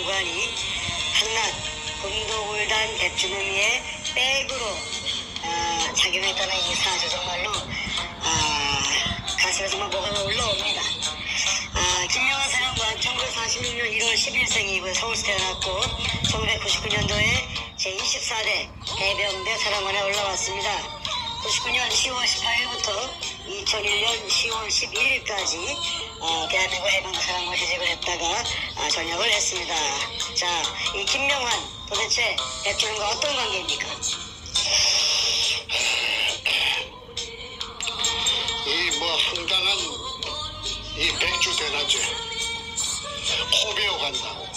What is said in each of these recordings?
장관이 한낱 군도굴단 백주노미의 백으로 작용했다는 이 사실 정말로 가슴에 정말 뭐가 올라옵니다. 김명환 사령관 1946년 1월 10일생이고 서울시 태어났고 1999년도에 제24대 해병대 사령관에 올라왔습니다. 99년 10월 18일부터 2001년 10월 11일까지 대한민국 해병대 사령관 재직을 했다가 전역을 했습니다. 자, 이 김명환 도대체 백주는과 어떤 관계입니까? 이 황당한 이 백주 대낮에 코 베어간다고.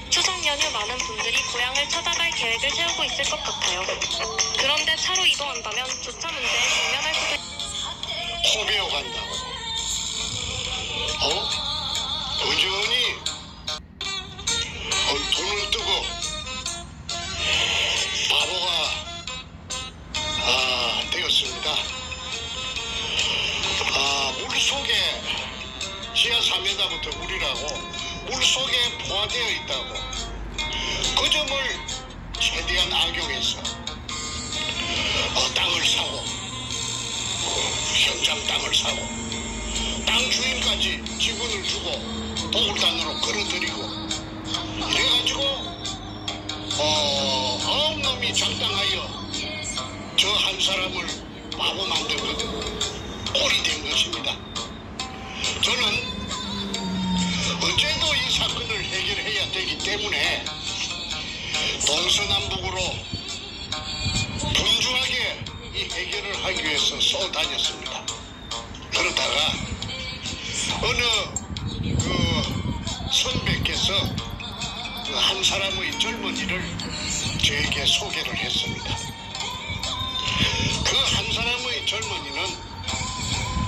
추석 연휴 많은 분들이 고향을 찾아갈 계획을 세우고 있을 것 같아요. 그런데 차로 이동한다면 주차 문제에 직면할 수도 코 베어간다고. 여전히 돈을 뜨고 바보가 되었습니다. 물속에 지하 3m부터 물이라고 물속에 포화되어 있다고 그 점을 최대한 악용해서 땅을 사고 현장 땅을 사고 땅 주인까지 지분을 주고 도굴단으로 끌어들이고 이래가지고 9놈이 작당하여 저 한 사람을 바보 만든 것 꼴이 된 것입니다. 저는 어째도 이 사건을 해결해야 되기 때문에 동서남북으로 분주하게 이 해결을 하기 위해서 쏘다녔습니다. 그러다가 어느 선배께서 한 사람의 젊은이를 저에게 소개를 했습니다. 그 한 사람의 젊은이는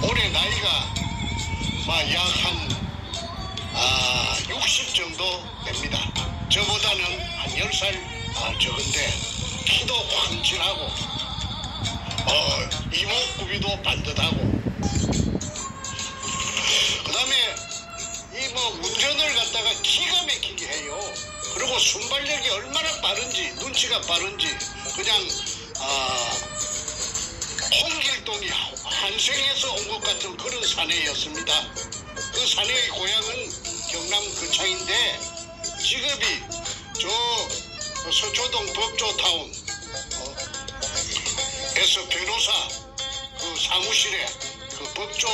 올해 나이가 약 한 60 정도 됩니다. 저보다는 한 10살 적은데 키도 훤칠하고 이목구비도 반듯하고 그 다음에 이 운전을 갖다가 기가 막히게 해요. 그리고 순발력이 얼마나 빠른지 눈치가 빠른지 그냥 홍길동이 한생에서 온 것 같은 그런 사내였습니다. 그 사내의 고향은 경남 거창인데 직업이 저 서초동 법조타운 에서 변호사 그 사무실에 그 법조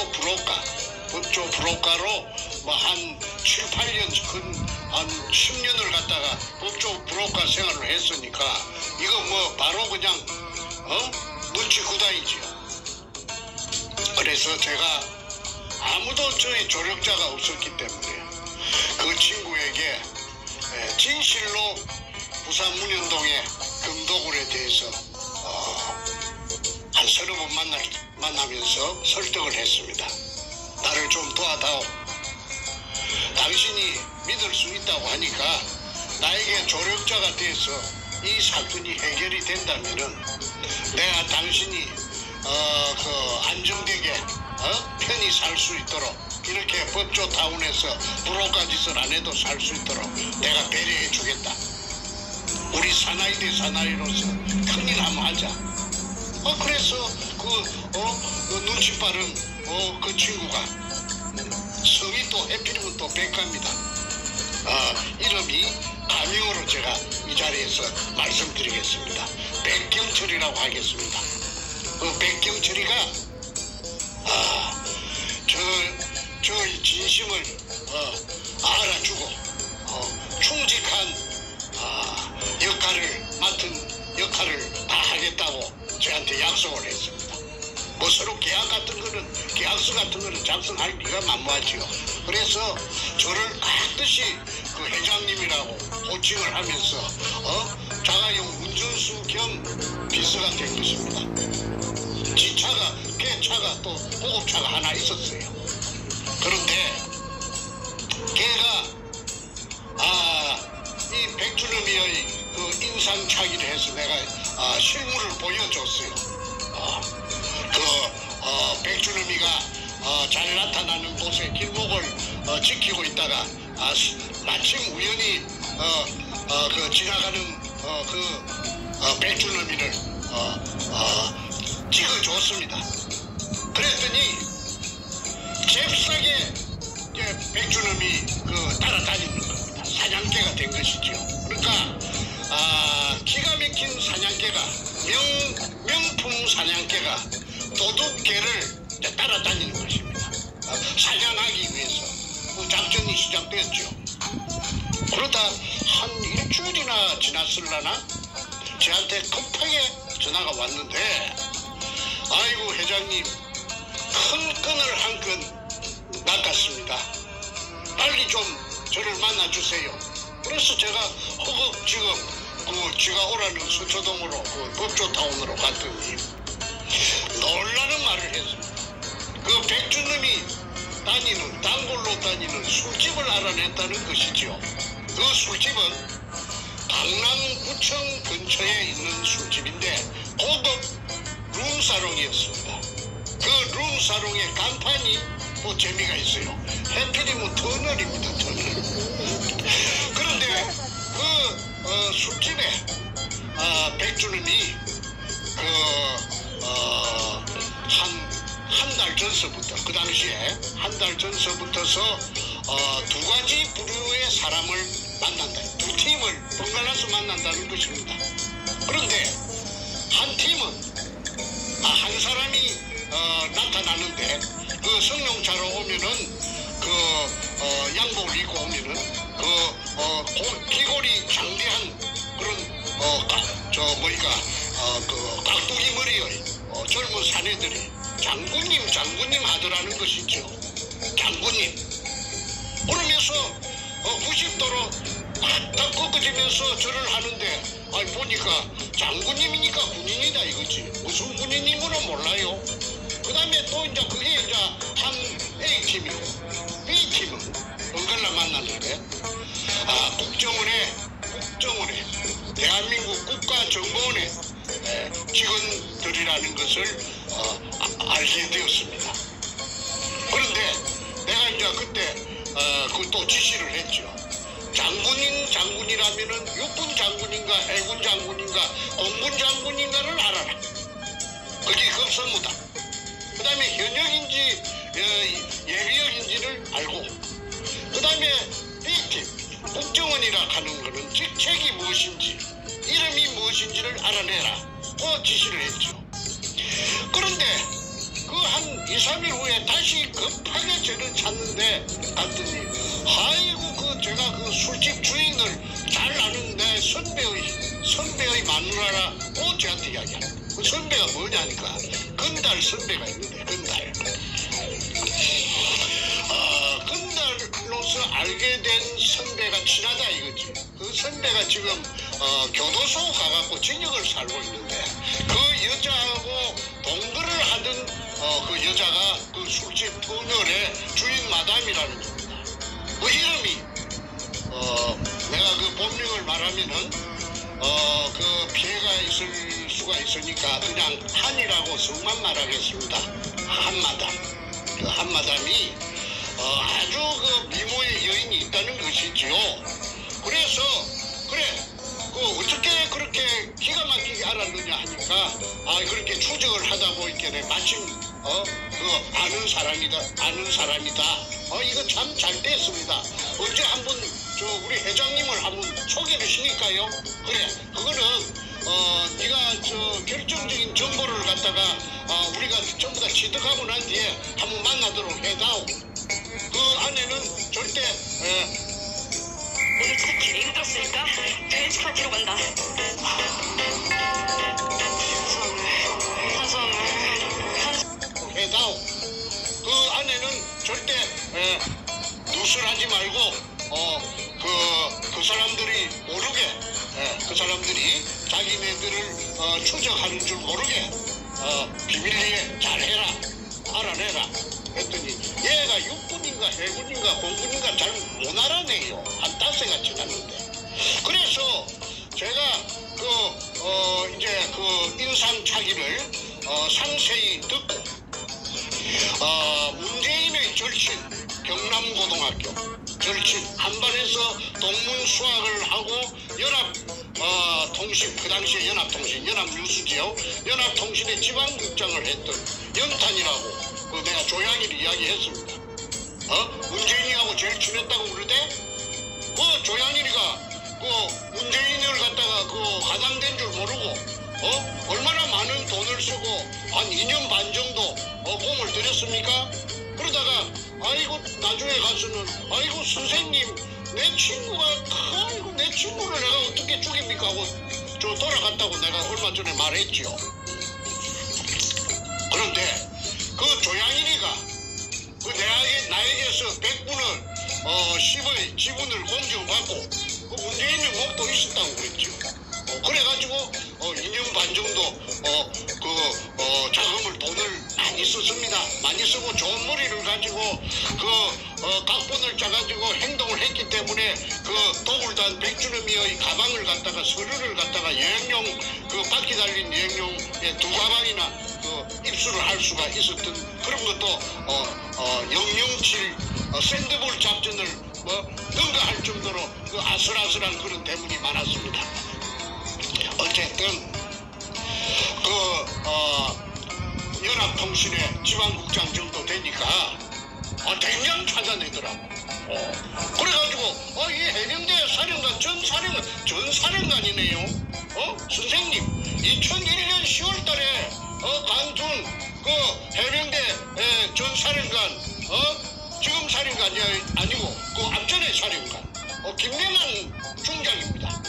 브로커로 한 7, 8년 한 10년을 갖다가 법조 브로커 생활을 했으니까 이거 바로 그냥 눈치 구다이지요. 그래서 제가 아무도 저의 조력자가 없었기 때문에 그 친구에게 진실로 부산 문현동의 금도굴에 대해서 한 30번 만나면서 설득을 했습니다. 나를 좀 도와다오. 당신이 믿을 수 있다고 하니까 나에게 조력자가 돼서 이 사건이 해결이 된다면은 내가 당신이 안정되게 편히 살 수 있도록 이렇게 법조타운에서 불호가짓을 안 해도 살 수 있도록 내가 배려해 주겠다. 우리 사나이 대 사나이로서 큰일 한번 하자. 그래서 그 눈치 빠른 그 친구가 성이 또 해필이면 또 백가입니다. 이름이 가명으로 제가 이 자리에서 말씀드리겠습니다. 백경철이라고 하겠습니다. 그 백경철이가 저의 진심을 알아주고 충직한 역할을 다 하겠다고 저한테 약속을 했습니다. 서로 계약서 같은 거는 작성할 리가 만무하지요. 그래서 저를 반드시 그 회장님이라고 호칭을 하면서 자가용 운전수 겸 비서가 된 것입니다. 지차가 걔차가 또 고급차가 하나 있었어요. 그런데 걔가 이 백주놈이의 그 인상착의를 해서 내가 실물을 보여줬어요. 백주놈이가 잘 나타나는 곳에 길목을 지키고 있다가 마침 우연히 그 지나가는 백준어미를 찍어줬습니다. 그랬더니 잽싸게 백준어미 따라다니는 겁니다. 사냥개가 된 것이죠. 그러니까 기가 막힌 사냥개가 명품 사냥개가 도둑개를 따라다니는 것입니다. 사냥하기 위해서 그 작전이 시작됐죠. 그러다 한 일주일이나 지났을라나 저한테 급하게 전화가 왔는데, 아이고 회장님, 큰 끈을 한 끈 낚았습니다. 빨리 좀 저를 만나주세요. 그래서 제가 허겁지겁 지가 오라는 서초동으로 법조타운으로 갔더니 놀라는 말을 했습니다. 그 백준놈이 다니는 단골로 다니는 술집을 알아냈다는 것이죠. 그 술집은 강남구청 근처에 있는 술집인데 고급 룸사롱이었습니다. 그 룸사롱의 간판이 또 재미가 있어요. 해피리무 터널입니다. 터널. 그런데 그 술집에 백준놈이 한 달 전서부터, 그 당시에 한 달 전서부터서 두 가지 부류의 사람을 만난다. 두 팀을 번갈아서 만난다는 것입니다. 그런데 한 팀은 한 사람이 나타나는데 그 성룡차로 오면은 양복을 입고 오면은 귀골이 장대한 그런 깍두기 머리의 젊은 사내들이 장군님 하더라는 것이죠. 장군님. 그러면서 90도로 딱 꺾어지면서 절을 하는데, 보니까 장군님이니까 군인이다 이거지. 무슨 군인인지는 몰라요. 그 다음에 또 이제 그게 이제 한 A팀이고 B팀은 번갈아 만났는데, 국정원에 대한민국 국가정보원의 직원들이라는 것을 알게 되었습니다. 그런데 내가 이제 그때 또 지시를 했죠. 장군이라면은 육군 장군인가 해군 장군인가 공군 장군인가를 알아라. 그게 급선무다. 그 다음에 현역인지 예비역인지를 알고, 그 다음에 B팀 국정원이라 하는 거는 직책이 무엇인지 이름이 무엇인지를 알아내라. 그 지시를 했죠. 그런데 그 한 2, 3일 후에 다시 급하게 저를 찾는데 갔더니, 아이고 제가 그 술집 주인을 잘 아는 내 선배의 마누라라고 저한테 이야기하는. 그 선배가 뭐냐니까 건달 선배가 있는데, 건달. 건달로서 알게 된 선배가 친하다 이거지. 그 선배가 지금 교도소 가갖고 징역을 살고 있는데, 그 여자하고 동거를 하던 그 여자가 그 술집 터널의 주인 마담이라는 겁니다. 그 이름이 내가 그 본명을 말하면은 그 피해가 있을 수가 있으니까 그냥 한이라고 성만 말하겠습니다. 한마담. 그 한마담이 아주 그 미모의 여인이 있다는 것이지요. 그래서 어떻게 그렇게 기가 막히게 알았느냐 하니까, 그렇게 추적을 하다 보니까 마침 아는 사람이다. 이거 참 잘 됐습니다. 언제 한번 우리 회장님을 한번 소개를 시킬까요? 그래, 그거는 네가 결정적인 정보를 갖다가 우리가 전부 다 취득하고 난 뒤에 한번 만나도록 해다오. 그 안에는 절대 오늘 진짜 기분이 들었으니까 벤치 파티로 간다. 해다오. 그 안에는 절대 누설하지 말고 그 사람들이 모르게, 그 사람들이 자기네들을 추적하는 줄 모르게 비밀리에 잘해라, 알아내라 했더니 얘가 육군인가 해군인가 공군인가 잘 못 알아내요. 한 딴새가 지났는데. 그래서 제가 이제 인상착의를 상세히 듣고 문재인의 절친 경남고등학교 절친 한반에서 동문 수학을 하고 통신, 그 당시에 연합뉴스지요. 연합통신의 지방국장을 했던 연탄이라고 그 내가 조양일 이야기했습니다. 문재인이하고 제일 친했다고 그러대? 그 조양일이가 그 문재인을 갖다가 그 가담된 줄 모르고 얼마나 많은 돈을 쓰고 한 2년 반 정도 공을 들였습니까? 그러다가 아이고 나중에 가서는 아이고 선생님 내 친구가 아이고 내 친구를 내가 어떻게 죽입니까 하고 저 돌아갔다고 내가 얼마 전에 말했지요. 그런데 그 조양일이가 그 나에게서 100분을 10의 지분을 공정받고 그 문재인의 목도 있었다고 그랬죠. 그래가지고 2년 반 정도 자금을 돈을 많이 썼습니다. 많이 쓰고 좋은 머리를 가지고 각본을 짜가지고 행동을 했기 때문에 그 도굴단 백주름이의 가방을 갖다가 서류를 갖다가 여행용 그 바퀴 달린 여행용의 2가방이나 입수를 할 수가 있었던 그런 것도 007 샌드볼 작전을 능가할 정도로 그 아슬아슬한 그런 대문이 많았습니다. 어쨌든 연합통신의 지방국장 정도 되니까 대량 찾아내더라고. 그래가지고 이 해병대 사령관 전 사령관이네요. 선생님 2001년 10월달에 강준 그 해병대 전 사령관 지금 사령관이 아니고 그 앞전의 사령관 김명한 중장입니다.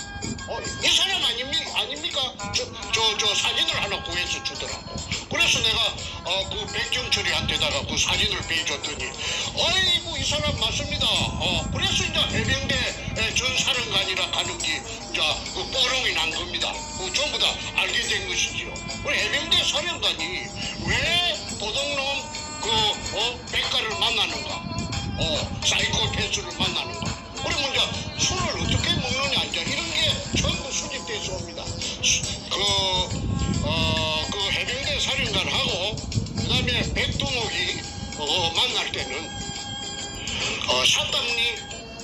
이 사람 아닙니까? 저 사진을 하나 구해서 주더라고. 그래서 내가 그 백정철이한테다가 그 사진을 빼줬더니 아이고 이 사람 맞습니다. 그래서 이제 해병대 전 사령관이라 하는 게 이제 그 뽀롱이 난 겁니다. 전부 다 알게 된 것이지요. 그 해병대 사령관이 왜 도둑놈 백가를 만나는가? 사이코패스를 만나는가? 그러면 이제 술을 어떻게 먹느냐 이제 이런 게 전부 수집돼서 옵니다. 그 해병대 사령관하고 그다음에 백두목이 만날 때는 샷다문이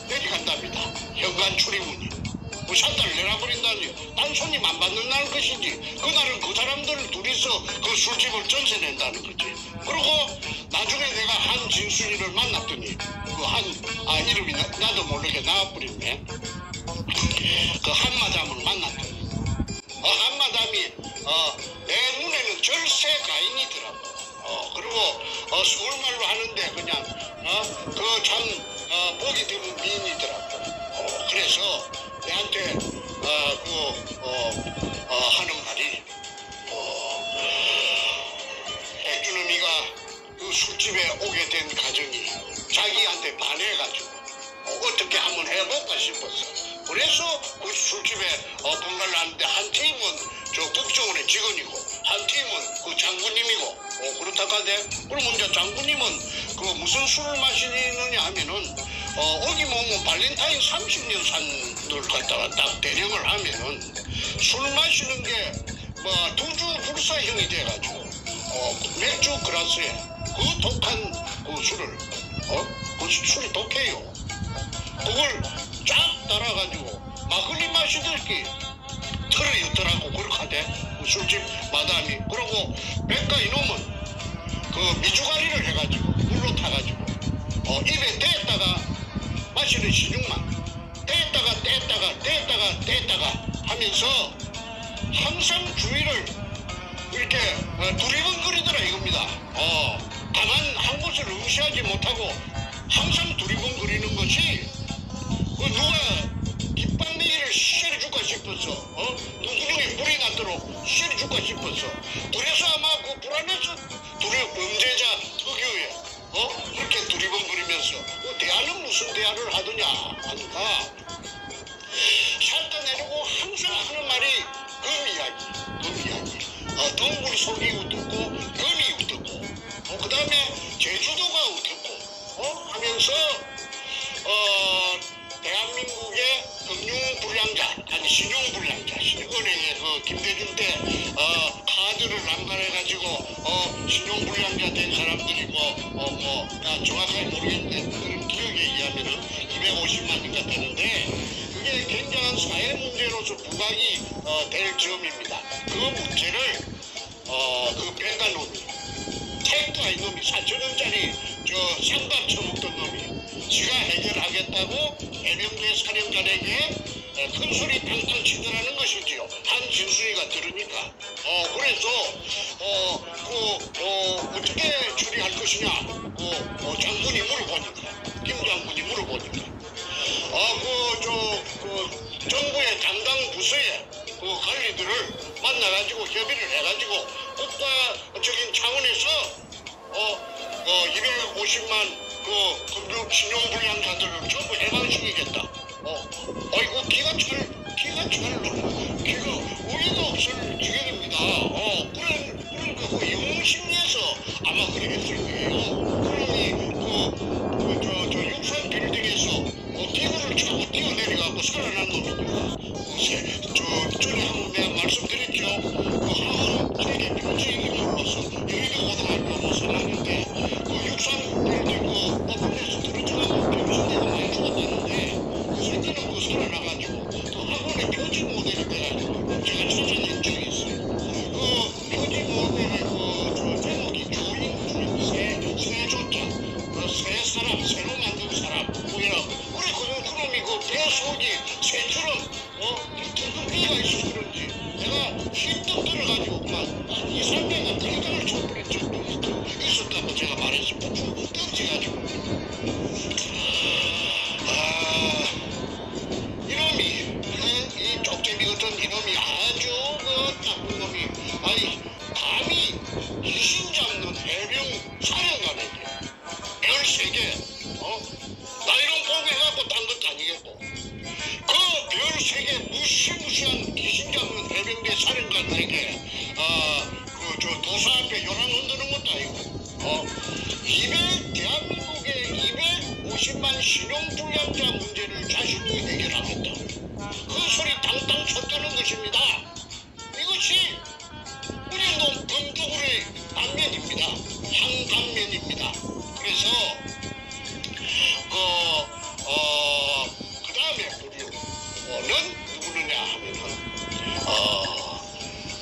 내려간답니다. 현관 출입문이. 샷다를 내놔버린다니 딴 손님 안 받는다는 것이지. 그날은 그 사람들 둘이서 그 술집을 전세 낸다는 거지. 그리고 나중에 내가 한진순이를 만났더니 이름이 나도 모르게 나와버렸네. 그 한마담을 만났더니 한마담이 내 눈에는 절세 가인이더라고. 그리고 서울말로 하는데 그냥 그 참 보기 드문 미인이더라고. 그래서 내한테 하는 말이 백준음이가 그 술집에 오게 된 가정이 자기한테 반해가지고 어떻게 한번 해볼까 싶었어. 그래서 그 술집에 번갈아 하는데 한 팀은 저 국정원의 직원이고 한 팀은 그 장군님이고 그렇다고 하대. 그럼 이제 장군님은 그 무슨 술을 마시느냐 하면은 어기모면 발렌타인 30년 산들 갖다가 딱 대령을 하면은 술 마시는 게 두주 불사형이 돼가지고 맥주 그라스에 그 독한 그 술을 그 술이 독해요. 그걸 쫙 따라가지고 막걸리 마시들기 털어였더라고. 그렇게 하대 술집 마담이. 그러고 백가 이놈은 그 미주가리를 해가지고 물로 타가지고 입에 떼었다가 마시는 신용만 떼었다가 하면서 항상 주위를 이렇게 두리번거리더라 이겁니다. 다만 한 곳을 응시하지 못하고 항상 두리번거리는 것이 누가 깃방내기를 시절해 줄까 싶어서 눈구멍에 불이 나도록 시절해 줄까 싶어서 그래서 아마 그 불안해서 범죄자 특유의 그렇게 두리번거리면서 대화는 무슨 대화를 하더냐 하니까 샷다 내리고 항상 하는 말이 금 이야기 동굴 속이 어떻고 금이 어떻고 그 다음에 제주도가 어떻고 하면서 대한민국의 금융불량자 아니 신용불량자 은행에 그 김대중 때 카드를 남발해가지고 신용불량자 된 사람들이 나 정확하게 모르겠는데 그런 기억에 의하면은 250만인가 되는데 그게 굉장한 사회 문제로서 부각이 될 점입니다. 그 문제를 그 뱅가놈이 택도 아닌 놈이 4천원짜리 상납 처먹던 놈이 지가 해결하겠다고 해병대 사령관에게 큰 소리 탕탕 치더라는 것이지요. 한진순이가 들으니까. 그래서 어떻게 처리할 것이냐 장군이 물어보니까, 김 장군이 물어보니까 정부의 담당 부서에 그 관리들을 만나가지고 협의를 해가지고 국가적인 차원에서 250만 그 금융 신용불량자들을 전부 해방시키겠다. 이거 기가 우리가 없을 지경입니다. 그런 그 영심리에서 아마 그래 했을 거예요. 그러니 저 육산 빌딩에서 기구를 차고 뛰어내려가고 살아난 놈이니까. 전에 한번 내가 말씀드렸죠. 하원 세계 표지인으로서 여의도 고등학교 살았는데 육산 빌딩 오픈에서 들어주고 병신대가 많이 죽었다는데 그 새끼는 살아나가지고 학원의 표지 모델이 돼가지고 제가 찾아낸 적이 있어요. 그 표지 모델의 제목이 조인 세조자 새 사람, 새로 만든 사람 뭐이라고. 그놈이 배 속이 새처럼 텅텅비가 있어서 그런지 내가 힘도 들어가지고 막 2~3배가 당장을 쳐버린 적도 있었다고 제가 말했습니다. 던지가지고 이놈이 이 쪽제비 같은 이놈이 아주 나쁜 놈이 감히 귀신 잡는 해병 사령관에게 13개 나이론 보고 해갖고 딴 것도 아니겠고 그 별 3개 무시무시한 귀신 잡는 해병대 사령관에게 도사 앞에 요란 흔드는 것도 아니고 대한민국의 250만 신용불량자 문제를 자신이 해결하겠다. 그 소리 당당 쳤다는 것입니다. 이것이 우리 놈 검도굴의 단면입니다. 한단면입니다. 그래서 그 다음에 우리는 누구느냐 하면은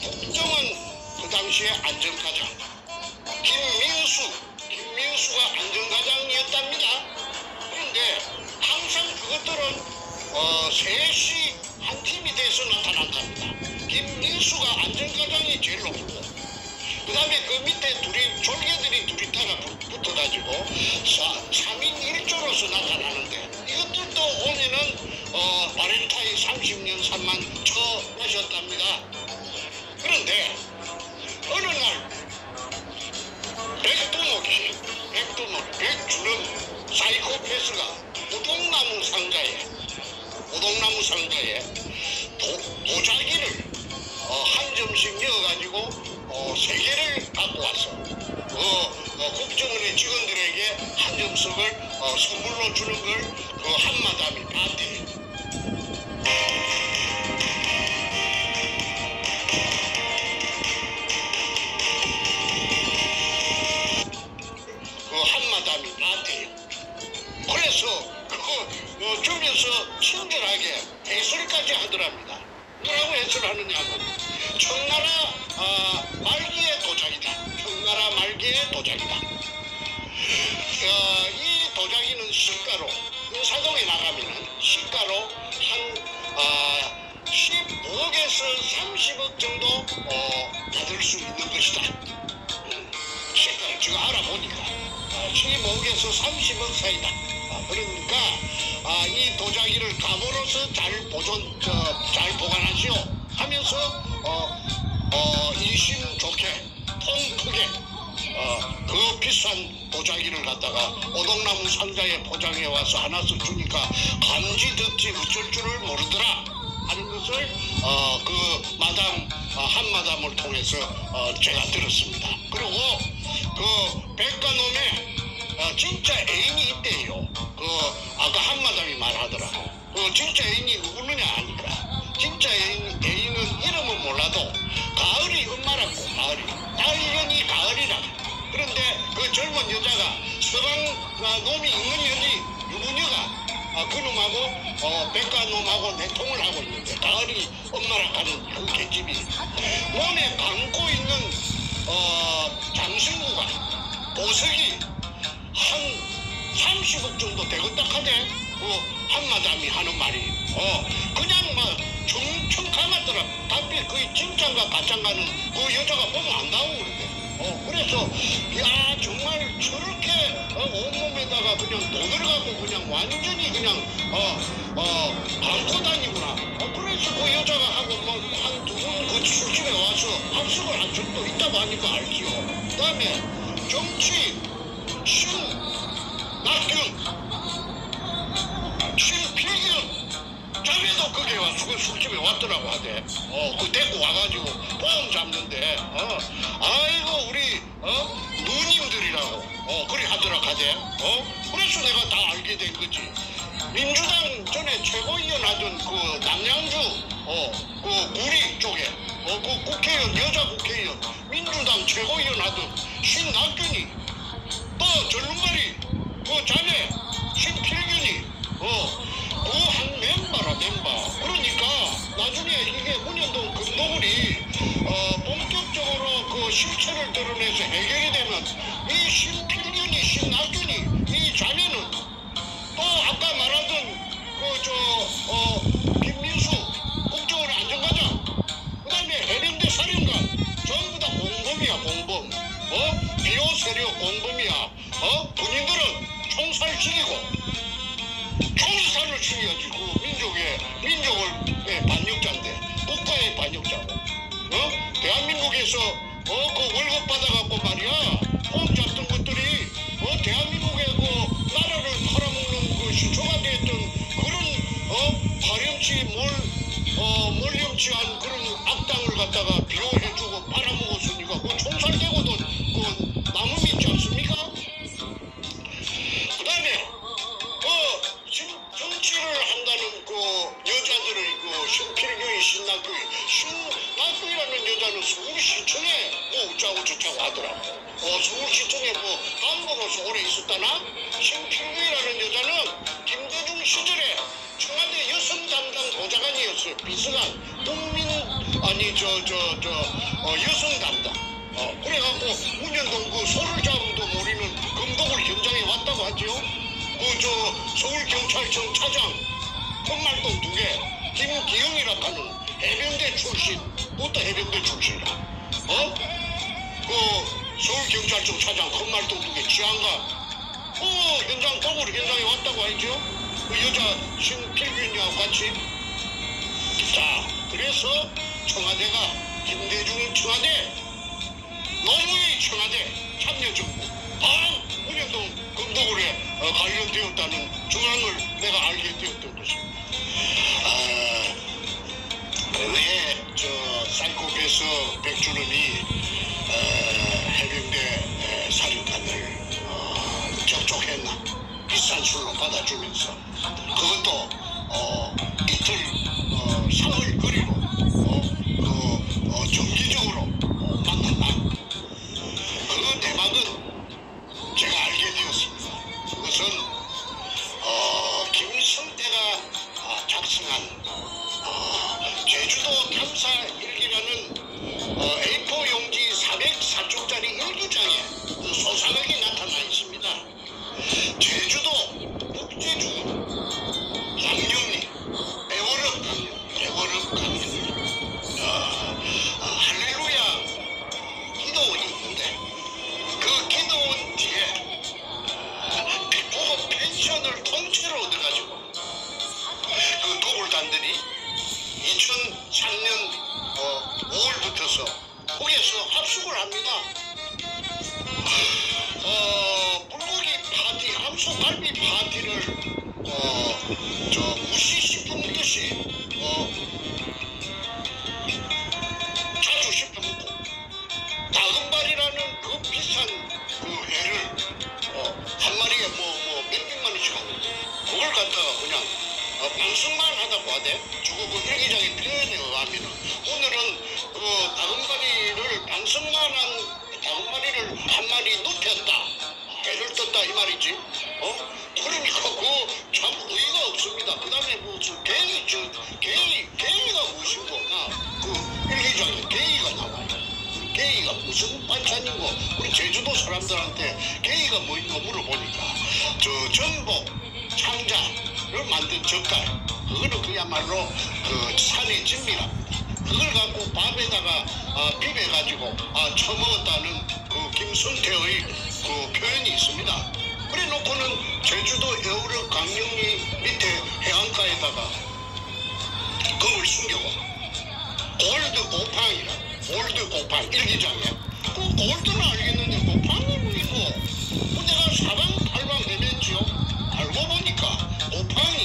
국정원 그 당시에 안전과장 김민수가 안전과장이었답니다. 그런데 항상 그것들은 셋이 한 팀이 돼서 나타난답니다. 김민수가 안전과장이 제일 높고 그 다음에 그 밑에 졸개들이 둘이 따라 붙어가지고 3인 1조로서 나타나는데 이것들도 오면은 바렌타인 30년 3만 처하셨답니다. 그런데 어느 날 백주는 사이코패스가 오동나무 상자에 도자기를 한 점씩 넣어가지고 3개를 갖고 와서 국정원의 직원들에게 한 점씩을 선물로 주는 걸 그 한마담이 봤대. 그 한마담이 봤대요. 그래서 주면서 친절하게 해설까지 하더랍니다. 뭐라고 해설하느냐면 청나라 말기의 도자기다. 청나라 말기의 도자기다. 이 도자기는 시가로 은사동에 나가면은 시가로 한 15억에서 30억 정도 받을 수 있는 것이다. 시가를 지금 알아보니까 15억에서 30억 사이다. 그러니까 이 도자기를 감으로써 잘 보관하시오 하면서 인심 좋게 통 크게 그 비싼 도자기를 갖다가 오동나무 상자에 포장해 와서 하나씩 주니까 감지 듣지 어쩔 줄을 모르더라 하는 것을 그 한마담을 통해서 제가 들었습니다. 그리고 그 백가놈의 진짜 애인이 있대요. 아까 한마담이 말하더라고. 진짜 애인이 누구느냐 하니까 진짜 애인은 이름은 몰라도 가을이 엄마라고. 딸년이 가을이라. 그런데 그 젊은 여자가 서방 놈이 있는 여지 유부녀가 그놈하고 백가놈하고 내통을 하고 있는데 가을이 엄마랑 가는 그 갯집이 몸에 감고 있는 장신구가 보석이 한 30억 정도 되겠다 하대. 한마담이 하는 말이 그냥 막 청청 감았더라. 답변 거의 진짠가 가짠가는 그 여자가 보면 안다고 그러대. 그래서 야 정말 저렇게 온몸에다가 그냥 돈을 갖고 그냥 완전히 그냥 감고 다니구나. 그래서 그 여자가 하고 뭐 한 두 분 그 술집에 와서 합숙을 한 적도 있다고 하니까 알지요. 그 다음에 정치 신낙균 신필균 자매도 거기에 와서 그 술집에 왔더라고 하대. 그 데리고 와가지고 보험 잡는데 아이고 우리 누님들이라고 그리 하더라 하대. 그래서 내가 다 알게 된 거지. 민주당 전에 최고위원 하던 그 남양주 그 구리 쪽에 그 국회의원 여자 국회의원 민주당 최고위원 하던 신낙균이 또 절름발이 그 자매 신필균이 그 한 멤버라 멤버. 그러니까 나중에 이게 문현동 금도굴이 본격적으로 그 실체를 드러내서 해결이 되면 이 신필균이 신낙균이 이 자매는 또 아까 말하던 김민수 국정원 안전과장 그 다음에 해병대 사령관 전부 다 공범이야 공범. 비호 세력 공범이야. 군인들은 총살시키고 총살을 시켜야지. 그 민족의 반역자인데 국가의 반역자고. 대한민국에서 그 월급 받아갖고 말이야 폼 잡던 것들이 대한민국의 그 나라를 팔아먹는 그 시초가 됐던 그런 파렴치 몰렴치한 그런 악당을 갖다가 비호해주고 팔아먹었으니까 그 총살되고도 그 남음이 있지 않습니까? 그 다음에 정치를 한다는 그 여자들의 그 신필균이 신낙균이라는 여자는 서울시청에 뭐 어쩌고 저쩌고 하더라고. 서울시청에 뭐 간부로서 오래 있었다나. 신필균이라는 여자는 김대중 시절에 청와대 여성 담당 보좌관이었어요. 비서관 국민 아니 여성 담당. 그래갖고 문현동 그 소를 잡음도 모르는 금독을 현장에 왔다고 하죠. 서울경찰청 차장 혓말동 2개 김기영이라 하는 해병대 출신. 그것도 해병대 신이라. 그 서울경찰청 차장 혓말동 2개 지한가 현장 도구로 현장에 왔다고 하죠. 그 여자 신필균이하고 같이. 자 그래서 청와대가 김대중 청와대 노무현 청와대 참여정부 다 문현동 금도굴에 관련되었다는 정황을 내가 알게 되었던 것입니다. 왜 사이코패스 백준음이 해병대 살인관을 접촉했나. 비싼 술로 받아주면서 그것도 이틀 사흘거리로 정기적으로 만났다. 그 내막은 제가 알게 되었습니다. 그것은 김성태가 작성한 제주도 탐사 일기라는 A4 용지 404쪽짜리 일기장에 그 소상하게 나타나 있습니다. 제주도 북제주 강령리 애월읍 강령리 할렐루야 기도원이 있는데 그 기도원 뒤에 북부고 펜션을 통째로 얻어가지고 그 도굴단들이 2003년 5월부터서 거기에서 합숙을 합니다. 불고기 파티, 함소갈비 파티를 무시시품 듯이 자주 씹어먹고 다금발이라는 그 비싼 그 회를 한 마리에 몇백만 원씩 하고 그걸 갖다가 그냥 방송만 하다고 하대. 저거 그 일기장에 표현에 의하면은 오늘은 그 다금바리를 방송만 한 다금바리를 한 마리 눕혔다. 배를 떴다 이 말이지. 그러니까 그 참 의의가 없습니다. 그 다음에 무슨 게이가 무엇이고 그 일기장에 게이가 나와요. 게이가 무슨 반찬이고 우리 제주도 사람들한테 게이가 뭐인가 물어보니까 저 전복 창자를 만든 젓갈 그거는 그야말로 그 산의 진미랍니다. 그걸 갖고 밥에다가 비벼가지고 처먹었다는 그 김순태의 그 표현이 있습니다. 그래 놓고는 제주도 여우르 강릉리 밑에 해안가에다가 금을 숨겨고 골드 고팡이라 골드 고팡 일기장에 그 골드는 알겠는데 고팡이 뭐이고 내가 사방팔방 헤맸지요. 알고 보니까 고팡이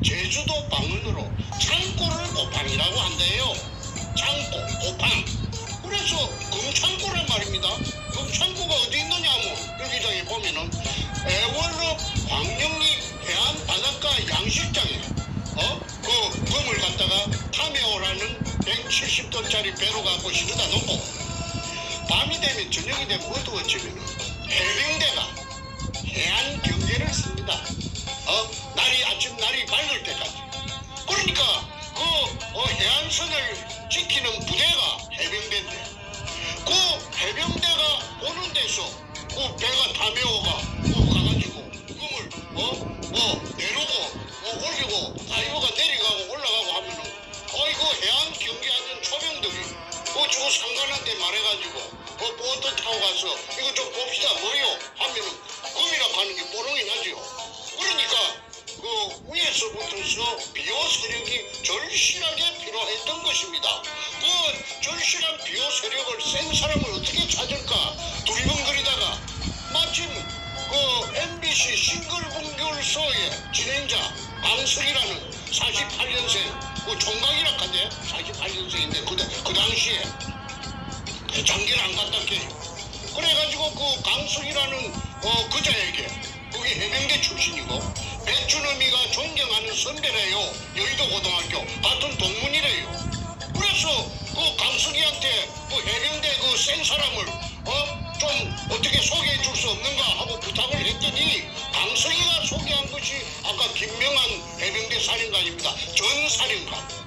제주도 방언으로 창고를 고팡이라고 한대요. 창고 고팡. 그래서 금창고란 말입니다. 금창고가 어디 있느냐면 일기장에 보면은 애월로 광명리 해안 바닷가 양식장에 그 금을 갖다가 타메오라는 170톤짜리 배로 갖고 실어다 놓고 밤이 되면 저녁이 되면 어두워지면 해병대가 해안 경계를 씁니다. 날이 밝을 때까지. 그러니까 그 해안선을 지키는 부대가 해병대인데 그 해병대가 오는 데서 그 배가 타메오가 가가지고 금을 내려고 올리고 다이버가 내려가고 올라가고 하면은 이거 해안 경계하는 초병들이 저 상관한테 말해가지고 보트 타고 가서 이거 좀 봅시다 뭐요 하면은 금이라고 하는 게 뽀롱이 나지요. 그러니까 그 위에서부터서 비호 세력이 절실하게 필요했던 것입니다. 그 절실한 비호 세력을 센 사람을 어떻게 찾을까 두리번거리다가 마침 그 MBC 싱글분결소의 진행자 강석이라는 48년생 그 총각이라 하대 48년생인데 그 당시에 장기를 안 갖다 깨요. 그래가지고 그 강석이라는 그자에게 그게 해병대 출신이고 백준엄이가 존경하는 선배래요. 여의도 고등학교 같은 동문이래요. 그래서 그 강석이한테 그 해병대 그 센 사람을 좀 어떻게 소개해 줄 수 없는가 하고 부탁을 했더니 강석이가 소개한 것이 아까 김명한 해병대 사령관입니다. 전 사령관.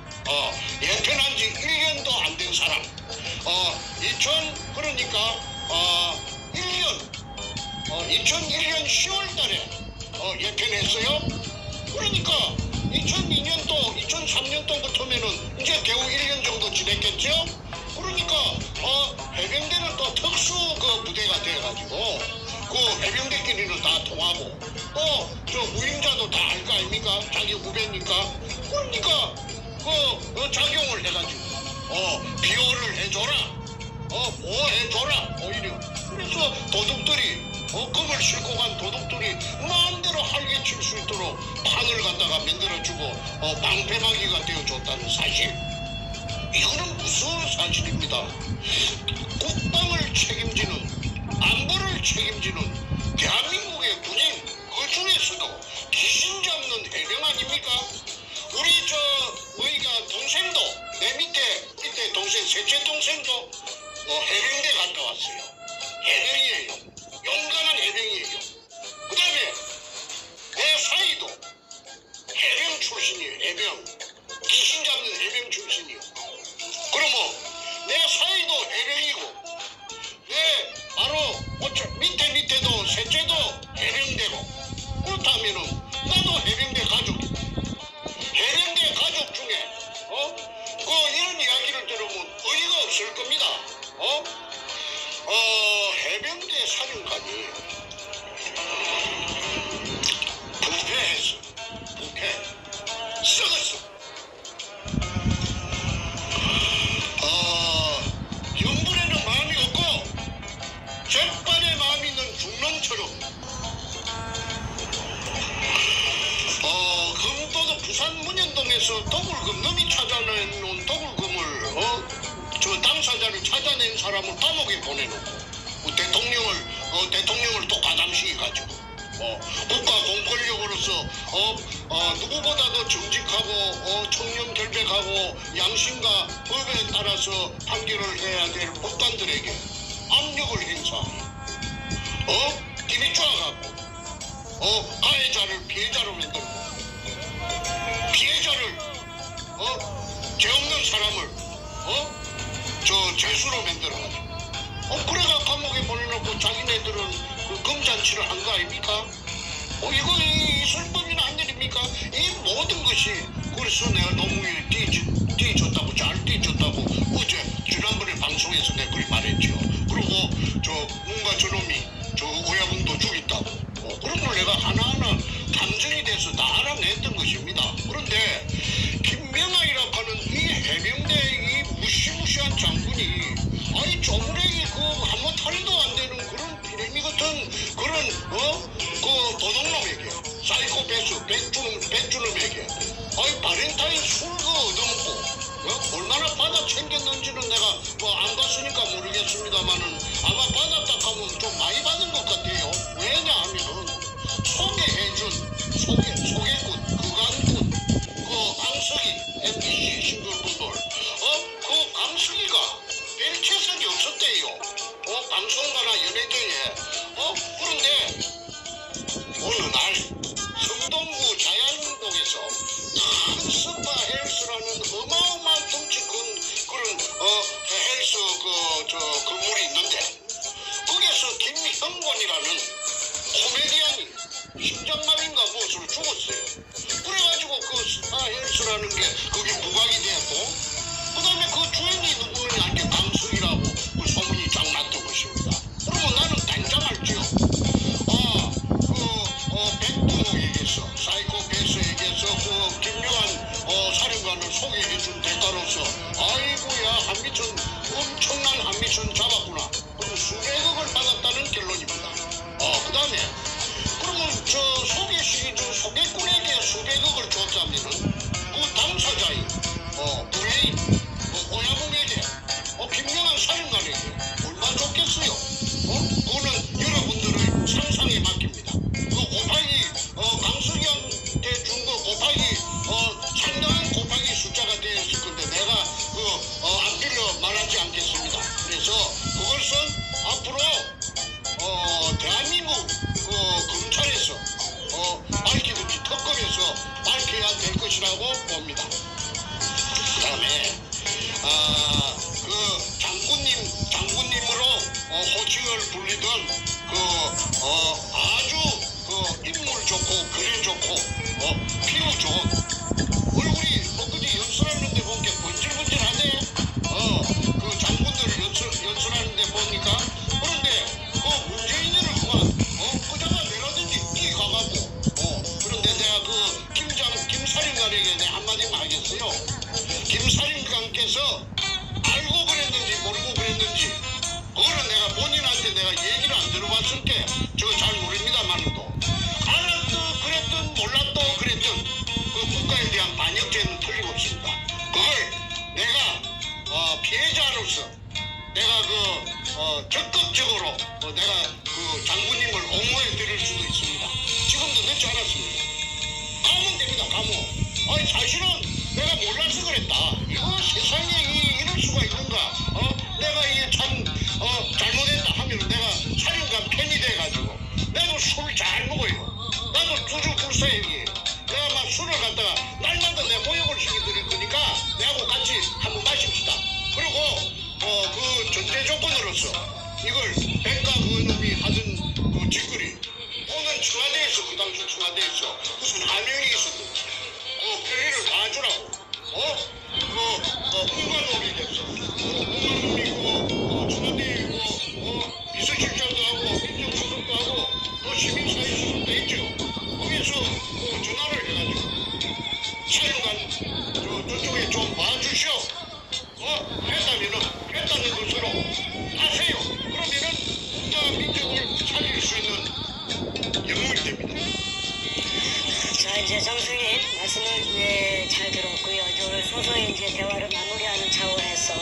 예편한 지 1년도 안 된 사람. 그러니까 2001년 10월 달에 예편했어요. 그러니까 2002년도 2003년도 같으면은 이제 겨우 1년 정도 지냈겠죠. 그러니까 해병대는 또 특수 그 부대가 돼가지고 그 해병대끼리는 다 통하고 또 저 무임자도 다 알 거 아닙니까? 자기 후배니까. 그러니까 그 작용을 해가지고 비호를 해줘라. 보호해줘라 오히려. 그래서 도둑들이 금을 싣고 간 도둑들이 마음대로 활개 칠 수 있도록 판을 갖다가 만들어주고 방패막이가 되어줬다는 사실. 이거는 무서운 사실입니다. 국방을 책임지는 안보를 책임지는 대한민국의 군인 그 중에서도 귀신 잡는 해병 아닙니까? 우리 우리가 동생도 내 밑에 동생 셋째 동생도 해병대 갔다 왔어요. 해병이에요. 용감한 해병이에요. 그 다음에 내 사이도 해병 출신이에요. 해병. 귀신 잡는 해병 출신이요. 그러면 내 사이도 해병이고 내 바로 밑에도 셋째도 해병대고 그렇다면은 나도 해병대 가족이고 해병대 가족 중에 이런 이야기를 들으면 의의가 없을 겁니다. 해병대 사령관이 부패했어. 부패. 썩었어. 연불에는 마음이 없고 zet발에 마음이 있는 중론처럼 금도도 부산 문현동에서 도굴금 놈이 찾아낸 도굴금을 저 당사자를 찾아낸 사람을 감옥에 보내놓고 대통령을 또 가담시켜가지고 국가 공권력으로서 누구보다도 정직하고 청렴 결백하고 양심과 법에 따라서 판결을 해야 될 법관들에게 압력을 행사하니 입이 쪼아갖고 가해자를 피해자로 만들고 피해자를 죄 없는 사람을 죄수로 만들어가지고 그래가 감옥에 보내놓고 자기네들은 그 금잔치를 한 거 아닙니까? 이거 있을 법이나 안 일입니까? 이 모든 것이 그래서 내가 노무현이 띄줬다고 잘 띄줬다고 어제 지난번에 방송에서 내가 그리 말했죠. 그리고 저 뭔가 저놈이 저 오야붕도 죽였다고 그런 걸 내가 하나하나 감정이 돼서 다 알아냈던 것입니다. 그런데 김명하이라고 하는 이 해병대 이 무시무시한 장군이 아니 조문에게 그 한번 탈도 안 되는 그런 비레미 같은 그런 그 도둑놈에게 사이코패스 백주놈에게 아니 바렌타인 술도 얻어먹고 얼마나 받아 챙겼는지는 내가 뭐 안 봤으니까 모르겠습니다만은 아마 받았다 하면 좀 많이 받은 것 같아요. 왜냐하면은 소개해준 소개꾼 그간꾼 그 강석이 MBC 신분분들 그 강석이가 벨체석이 없었대요. 방송가나 연예계에 그런데 어느 날 성동구 자양동에서 큰 스파 헬스라는 어마어마한 덩치 큰 그런 헬스 건물이 있는데 거기서 김형권이라는 코미디언이 심장마비인가 무엇으로 죽었어요. 그래가지고 그 스파 헬스라는 게 그게 부각이 됐고 그 다음에 그 주인이 누구느냐 이렇게 강석이라고 그 소문이 쫙 났던 것입니다. 그러면 나는 당장 알지요. 백두에게서 사이코패스에게서 그 김명한 사령관을 소개해준 대가로서 아이고야 한미천 엄청난 한미천 잡았구나. 그럼 수백억을 받았다는 결론입니다. 그 다음에 그러면 저 소개꾼에게 수백억을 줬다면은 그 당사자인 브레인 오야붕에게 김명한 사령관에게 얼마 줬겠어요? 그거는 여러분들의 상상에 맡깁니다. 그 곱하기 강석이한테 준 거 곱하기 상당한 곱하기 숫자가 되었을 건데 내가 안 빌려 말하지 않겠습니다. 그래서 그것은 앞으로 대한민국 검찰에서 밝히든지 특검에서 밝혀야 될 것이라고 봅니다. 그 다음에 그 장군님으로 호칭을 불리던 아주 인물 좋고 글이 좋고 피부 좋은 얼굴이 엊그제 연설하는데 보니까 번질번질하네. 그 장군들을 연설하는데 보니까 그런데 그 문재인을 그만 끄다가 내라든지 끼 가가고 그런데 내가 그 김사령관에게 내가 한마디만 하겠어요. 김사령관께서 알고 그랬는지 모르고 그랬는지 그거는 내가 본인한테 내가 얘기를 안 들어봤을 때 저 잘 모릅니다만도 알았든 그랬든 몰랐든 그랬든 그 국가에 대한 반역죄는 틀림없습니다. 그걸 내가 피해자로서 내가 적극적으로 내가 그 장군님을 옹호해 드릴 수도 있습니다. 지금도 늦지 않았습니다. 가면 됩니다. 가면. 사실은 내가 몰라서 그랬다. 이거 세상에 이럴 수가 있는가? 내가 이게 참 잘못했다 하면 내가 사령관 팬이 돼가지고 나도 술 잘 먹어요. 나도 두주 불사형이에요. 내가 막 술을 갖다가 날마다 내 모욕을 시켜드릴 거니까 내하고 같이 한번 마십시다. 그리고 그 전제 조건으로서 이걸 백가 그놈이 하던 그 짓거리 오늘 청와대에서 그 당시 청와대에서 무슨 하명이 있었는지 별일을 다 주라고 홍관놈이 됐어. 홍관놈이 청와대 비서실장도 하고 민정수석도 하고 시민사회수석도 했죠. 거기서 전화를 해가지고 사령관 저쪽에 좀 봐주시오. 했다는 것으로 하세요. 그러면은 국가 민족을 살릴 수 있는 영웅이 됩니다. 자, 이제 정수님 말씀을 잘 들었고요. 오늘 소소히 이제 대화를 마무리하는 차원에서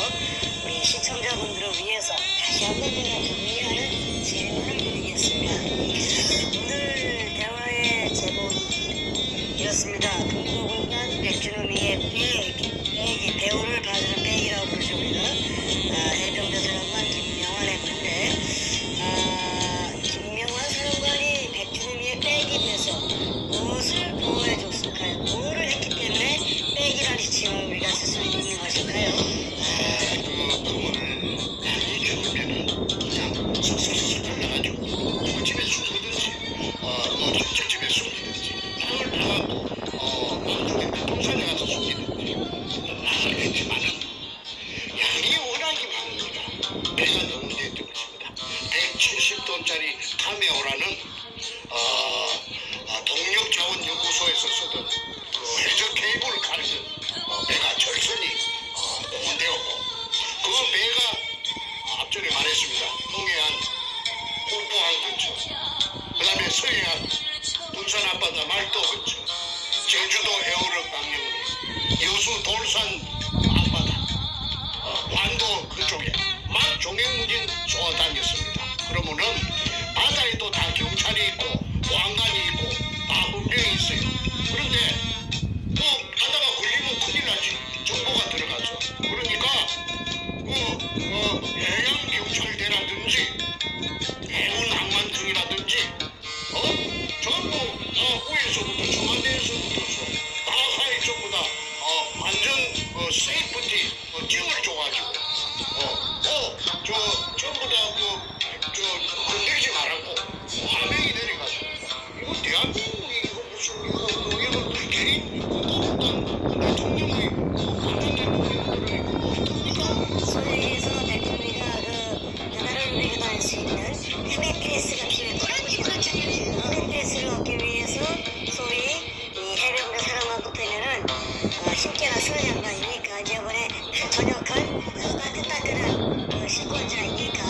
우리 시청자분들을 위해서 다시 한번 제가 정리하는 질문을 드리겠습니다. 오늘 대화의 제목이 이렇습니다. 금고공단 백준호미의 빼기, 배우를 봐주는 빼기라고 부르십니다. 해병대 사령관 김명환 했는데 김명환 사령관이 백준호미의 빼기 수 있는 것일까요? 그 금을 많이 주면은 그냥 슥슥슥 잘라가지고 뭐 집에 숨기든지 뭐 집에 숨기든지 땅을 파갖고 망중에 똥산에 가서 숨기든지 나가겠지만은 양이 워낙에 많으니까 배가 너무 문제에 있는 것입니다. 170톤짜리 카메오라는 동력자원연구소에서 쓰던 그 해저 케이블을 가르는 배가 절선이 공원되었고 그 배가 앞전에 말했습니다. 동해안 홍포항 근처 그 다음에 서해안 군산 앞바다 말도 근처 제주도 에어로 방향으로 여수 돌산 앞바다 완도 그쪽에 막 종횡무진 쏘아다녔습니다. 그러면은 바다에도 다 경찰이 있고 왕관이 있고 다 분명히 있어요. 그런데 뭐 하다가 걸리면 큰일 나지. 정보가 들어가서. 그러니까 해양 경찰대라든지 해운 항만청이라든지 전부 후에서부터 청와대에서부터 다 전부 다 완전 세이프티 증을 줘가지고 전부 다 건들지 말라고 화명이 내려가지고 이거 대한민국이 이거 무슨 이거 개인 대통령의 관전 대통령들은 소위 얘기해서 대통령이가 그 나라를 움직여 다닐 수 있는 MFS가 필요했거든요. MFS를 얻기 위해서 소위 이 해병대 사람하고 되면은 쉽게나 쓰는 양반이니까 이번에 전역한 따끈따끈한 실권자이니까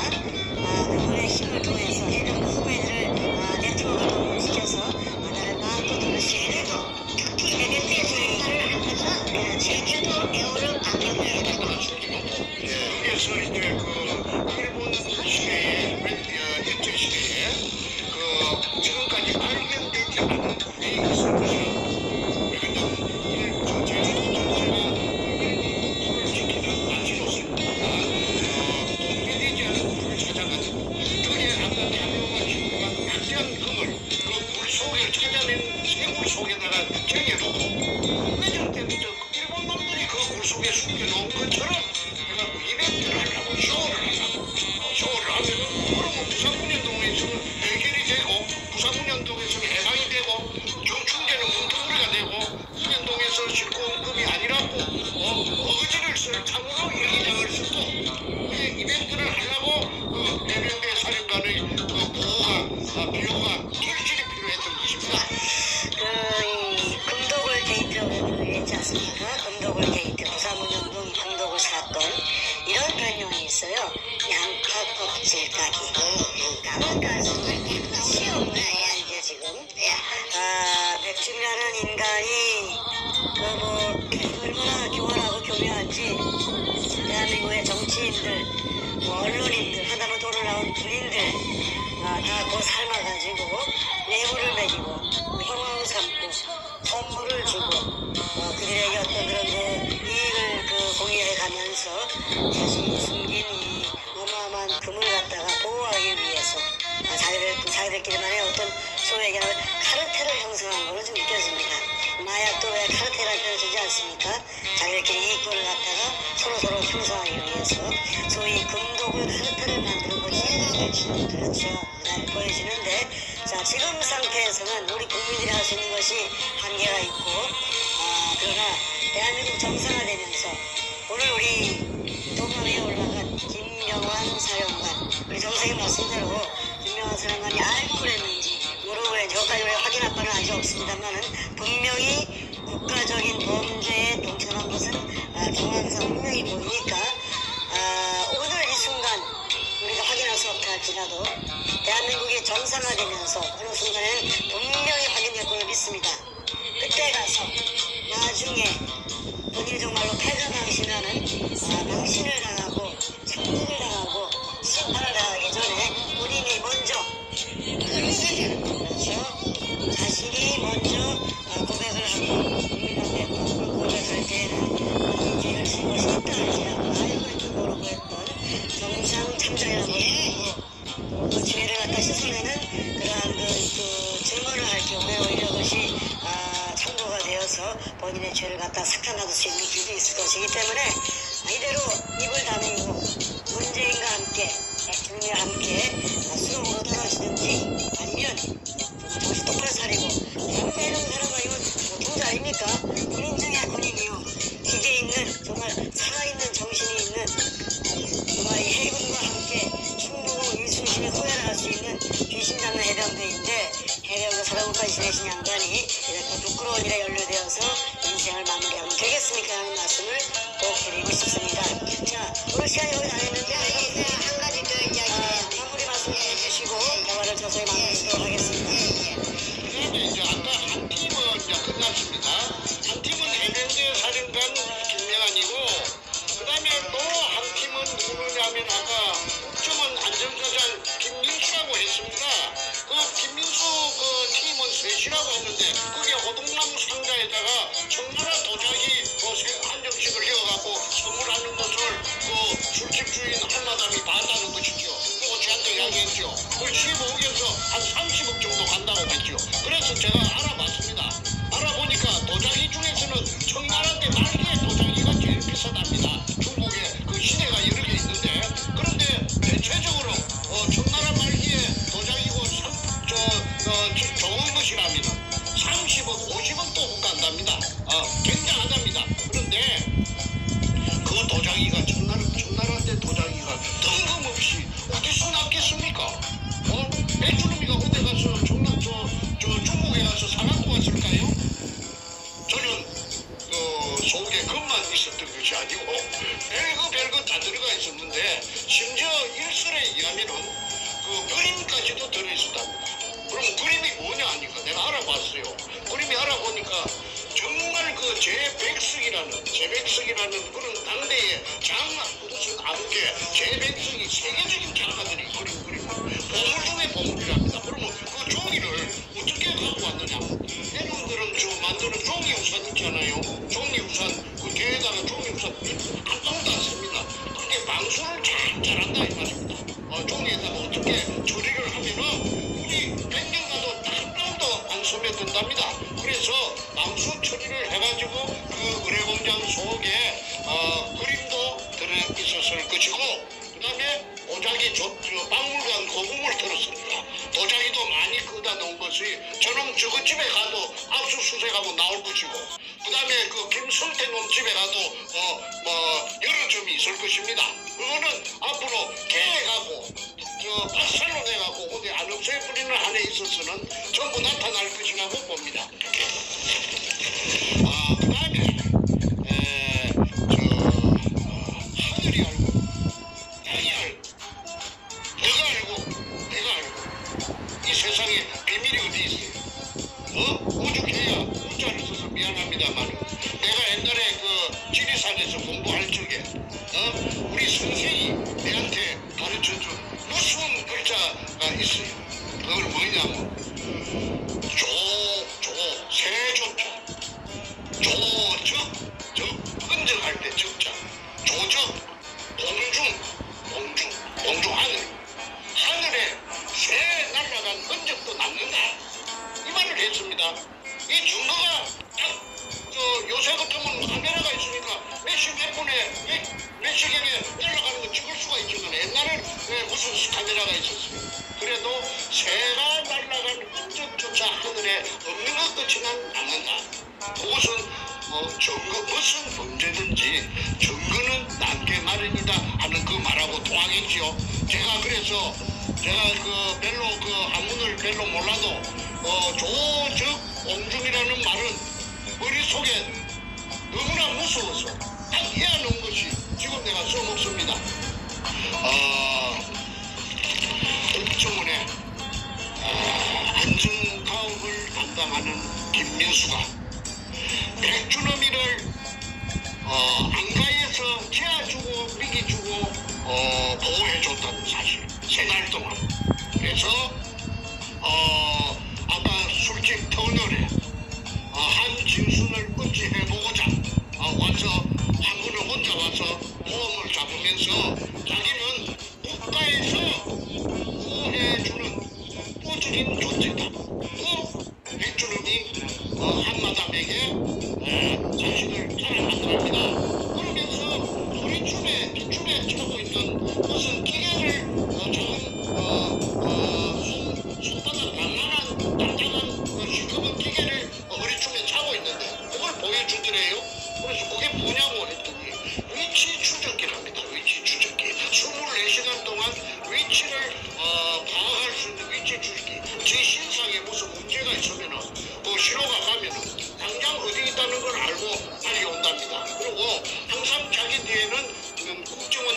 그분의 힘을 통해서 해병대 후배들을 네트워크를 동원시켜서 나라를 마음껏 돌릴 수 있는 특히 해병대 수행사를 하면서 제주도 에어를 방역을 그래서 이제 그 일본 시대에 일제 시대에 지금까지 발견되지 않은 부분이 있을 것이라고. 왜냐면 제주도 전체가 일본을 지키는 안시로서입니다. 공개되지 않은 물을 찾아가지고 그게 아까 카메오가 친구가 막대한 금을 그 물 속에 찾아낸 새물 속에다가 쟁여놓고 왜저 때부터 일본 놈들이 그 물 속에 숨겨놓은 것처럼 해갖고 이벤트를 하려고 쇼를 하면은 그러면 부산문현동에서는 해결이 되고 부산문현동에서는 해방이 되고 충계는 문턱거리가 되고 문현동에서 실공급이 아니라고 어거지를 쓸 참으로 여기장을 쓰고 이벤트를 하려고 그 해병대 사령관의 보호가 비호가 절실히 필요했던 것입니다. 이 금독을 게이트라고 얘기했지 않습니까? 금독을 게이트, 부산문현동 금독을 사건 이런 별명이 있어요. 양파껍질 까기. 까만 가슴을 시험을 해야 이제 지금. 백준이라는 인간이 얼마나 교활하고 교묘한지 대한민국의 정치인들, 언론인들, 하다로 돈을 나온 군인들 다 그 삶아가지고 뇌물을 먹이고 형을 삼고 선물을 주고 그들에게 어떤 그런 이익을 공유해 가면서 자신이 숨긴 이 어마어마한 금을 갖다가 보호하기 위해서 자기들끼리만의 어떤 소위 얘기하는 카르텔을 형성한 걸로 좀 느껴집니다. 마약도 왜 카르텔이라는 표현을 쓰지 않습니까? 자기들끼리 이익권을 갖다가 서로 형성하기 위해서 소위 금독을 카르텔을 만드는 것이 그렇죠. 보여지는데 자 지금 상태에서는 우리 국민들이 할 수 있는 것이 한계가 있고 그러나 대한민국 정상화되면서 오늘 우리 도마 위에 올라간 김명환 사령관 우리 정상이 말씀대로 김명환 사령관이 알고 그랬는지 모르고 그랬는지 그것까지 우리가 확인할 바는 아직 없습니다만은 분명히 국가적인 범죄에 동참한 것은 경황상 분명히 보이니까 오늘 이 순간 우리가 확인할 수 없다 할지라도 대한민국이 정상화되면서 어느 순간에는 분명히 확인될 걸로 믿습니다. 그때 가서 나중에 본인이 정말로 패자망신하는 망신을 당하고 천국을 당하고 심판을 당하기 전에 본인이 먼저 그렇죠. 자신이 먼저 고백을 하고 국민 앞에 고백할 때에는 본인이 죄를 진 것이 있다 할지라도 알고 있고 모르고 했던 정상 참작이라고 하고 그 죄를 갖다 씻어내는 그러한 증언을 할 경우에 오히려 그것이 참고가 되어서 본인의 죄를 갖다 삭감하고 수 있는 길이 있을 것이기 때문에 이대로 입을 다물고 문재인과 함께 국민과 함께 수동으로 떨어지든지 아니면 정신 똑바로 차리고 이런 사람은 이건 보통 자리입니까? 군인 중에 군인이요. 기계 있는 정말 살아있는 정신이 있는 정말 이 해군과 함께 충북 이순신이 호연할 수 있는 귀신 잡는 해병대인데 해병대 사령부까지 지내신 양반이 이렇게 부끄러운 일에 연루되어서 인생을 마무리하면 되겠습니까? 하는 말씀을 꼭 드리고 싶습니다. 자, 오늘 시간이 거의 다 됐는데 한 가지 더 이야기 마무리 말씀 해주시고 대화를 저서히 마무리하도록 하겠습니다. 그다음에 이제 아까 한 팀은 이제 끝났습니다. 한 팀은 해병대 사령관 김명환이고, 그다음에 또 한 팀은 누구냐면 아까 국정원 안전과장 김민수라고 했습니다. 그 김민수 그 팀은 셋이라고 했는데 그게 호동나무 상자에다가 청나라 도자기 한 점씩을 이어갖고 선물하는 것을 그 술집 주인 한마담이 봤다는 것이죠. 그리고 저한테 이야기했죠. 그걸 15억에서 한 30억 정도 간다고 했죠. 그래서 제가 알아봤습니다. 알아보니까 도자기 중에서는 청나라 때 말기의 도자기가 제일 비싸답니다. 중국에 그 시대가 여러 개 있는데, 그런데 대체적으로 청나라 말기의 도자기고 좋은 것이라면 30억, 50억 도 간답니다. 굉장하답니다. 그런데 그 도자기가 청나라 때 도자기가 뜬금없이 어디서 났겠습니까? 배추놈이가 어디 가서 중국에 가서 사갖고 왔을까요? 저는 속에 것만 있었던 것이 아니고 별거 다 들어가 있었는데, 심지어 일설에 의하면은 그 그림까지도 들어있었답니다. 그럼 그림이 뭐냐 하니까 내가 알아봤어요. 그림이 알아보니까 정말 그 제백석이라는 그런 당대의 무슨 아무개 제백석이 세계적인 작가들이 그림 보물 중에 보물이랍니다. 그러면 그 종이를 어떻게 갖고 왔느냐? 여러분들은 만드는 종이 우산 있잖아요. 종이 우산 그 뒤에다가 종이 우산 한 방울도 안 씁니다. 그게 방수를 잘한다 이 말입니다. 종이에다가 어떻게 처리를 하면은 우리 100년 가도 한 방울도 안 스며든답니다. 그래서 방수 처리를 해가지고 그 의뢰공장 속에 그림도 들어있었을 것이고, 그 다음에 도자기 박물관 고금을 들었습니다. 도자기도 많이 끄다 놓은 것이 저놈 저거 집에 가도 압수수색하고 나올 것이고, 그 다음에 그 김성태 놈 집에 가도 여러 점이 있을 것입니다. 그거는 앞으로 계획하고 박살로 내갖고 어디 안 없애버리는 한에 있어서는 전부 나타날 것이라고 봅니다. 그 다음에 하늘이 알고 땅이 알고 내가 알고 이 세상에 비밀이 어디 있어요? 오죽해야 문자를 써서 미안합니다만 내가 옛날에 그 지리산에서 공부할 적에 우리 선생이 내한테 가르쳐준 무서운 글자가 있어요. 그걸 뭐냐면 세조자 끈적할 때 적자, 조적, 공중 하늘에 새 날아간 흔적도 남는다 이 말을 했습니다. 이 증거가 딱 요새 같으면 카메라가 있으니까 몇 분에 몇 시경에 날아가는 거 찍을 수가 있지만 옛날에는 무슨 카메라가 있었어요. 그래도 새가 날아간 흔적조차 하늘에 없는 것 끝이나 남는다. 그것은 무슨 범죄든지 증거는 남게 마련이다 하는 그 말하고 통하겠지요. 제가 그래서 그 한문을 별로 몰라도 조적 옹중이라는 말은 머릿속에 너무나 무서워서 딱 이해하는 것이 지금 내가 써먹습니다. 국정원의 안전가업을 담당하는 김민수가 백주놈이를 안가에서 재워주고 미기주고 보호해줬다는 사실 3달 동안. 그래서 아까 술집 터널에 한진순을 어찌 해보고자 와서 한 분은 혼자 와서 보험을 잡으면서 자기는 국가에서 보호해주는 꾸준한 존재다. 또 백주놈이 한마담에게 자신을 사랑한다.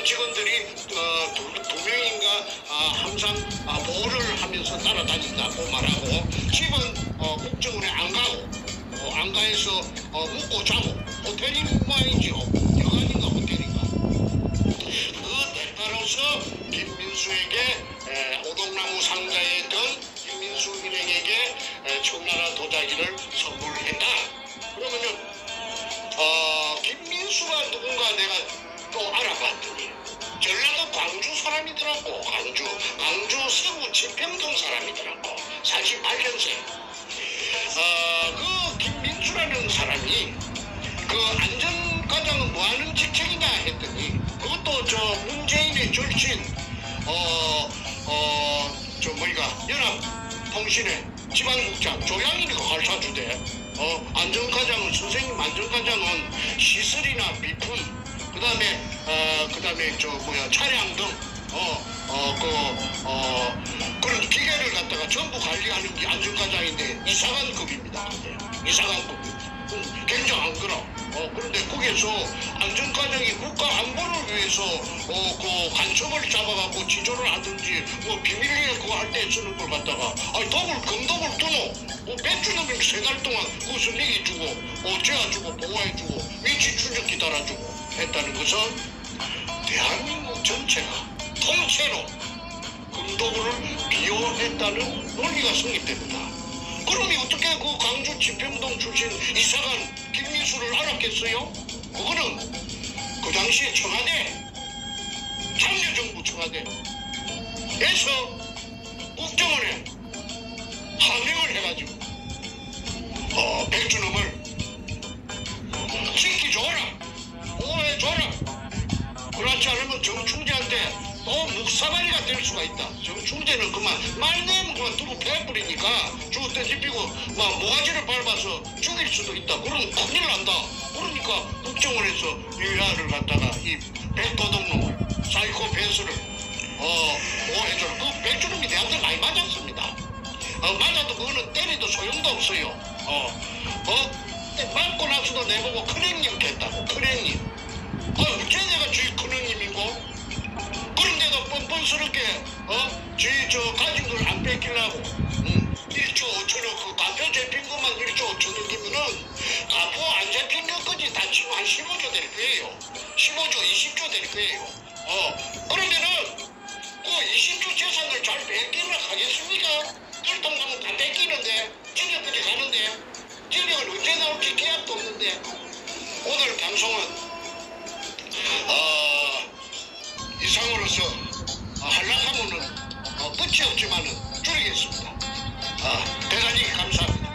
직원들이 두 명인가 항상 보호를 하면서 따라다닌다고 말하고 집은 국정원에 안 가고 안 가서 묵고 자고 호텔이 뭐이죠? 여관인가 호텔인가? 그 대가로서 김민수에게 오동나무 상자에 든 김민수 일행에게 청나라 도자기를 선물했다. 그러면은 김민수가 누군가 내가 또 알아봤더니 전라도 광주 사람이더라고. 광주 서구 진평동 사람이더라고. 48년생. 그 김민수라는 사람이 그 안전과장은 뭐하는 직책이냐 했더니 그것도 저 문재인의 절친 저 뭐이가 연합통신의 지방국장 조양이니까 가르쳐주대. 안전과장은 선생님 안전과장은 시설이나 비품 그다음에 저 뭐야 차량 등 그런 기계를 갖다가 전부 관리하는 게 안전과장인데 이사관급입니다. 이사관급. 굉장한 거라. 그런데 거기에서 안전과장이 국가 안보를 위해서 그 간첩을 잡아갖고 지조를 하든지 뭐 비밀리에 그거 할 때 쓰는 걸 갖다가 금독을 두노 배추놈이 3달 동안 그것을 먹여주고 재워주고 보호해주고 위치 추적기 달아주고 했다는 것은 대한민국 전체가 통째로 금독을 비호했다는 논리가 성립됩니다. 그러니 어떻게 그 광주 진평동 출신 이사관 김민수를 알았겠어요? 그거는 그 당시에 청와대 참여정부 청와대에서 국정원에 항명을 해가지고 백준엄을 지키줘라 보호해줘라. 그렇지 않으면 정충재한테 또 묵사발이가 될 수가 있다. 정충재는 그만 말 내면 그만 두고 패버리니까 쭉 떼집히고 막 모가지를 밟아서 죽일 수도 있다. 그러면 큰일 난다. 그러니까 국정원에서 유야를 갖다가 이 백도둑놈을 사이코 패스를 보호해줘라. 그 백준엄이 대한테 많이 맞았습니다. 맞아도 그거는 때리도 소용도 없어요. 맞고 나서도 내보고 큰형님 했다고. 큰형님. 어째 내가 주위 큰형님이고 그런데도 뻔뻔스럽게 저 가진 걸 안 뺏기려고 1조 5천억 그 가표 잡힌 것만 1조 5천억이면은 가표 안 잡힌 것까지 다 지금 한 15조 될 거예요. 15조 20조 될 거예요. 그러면은 그 20조 재산을 잘 뺏기려 하겠습니까? 혈통하면 다 뺏기는데 진역까지 가는데 진역은 언제 나올지 계약도 없는데. 오늘 방송은 이상으로서 하려고 하면은 끝이 없지만은 줄이겠습니다. 대단히 감사합니다.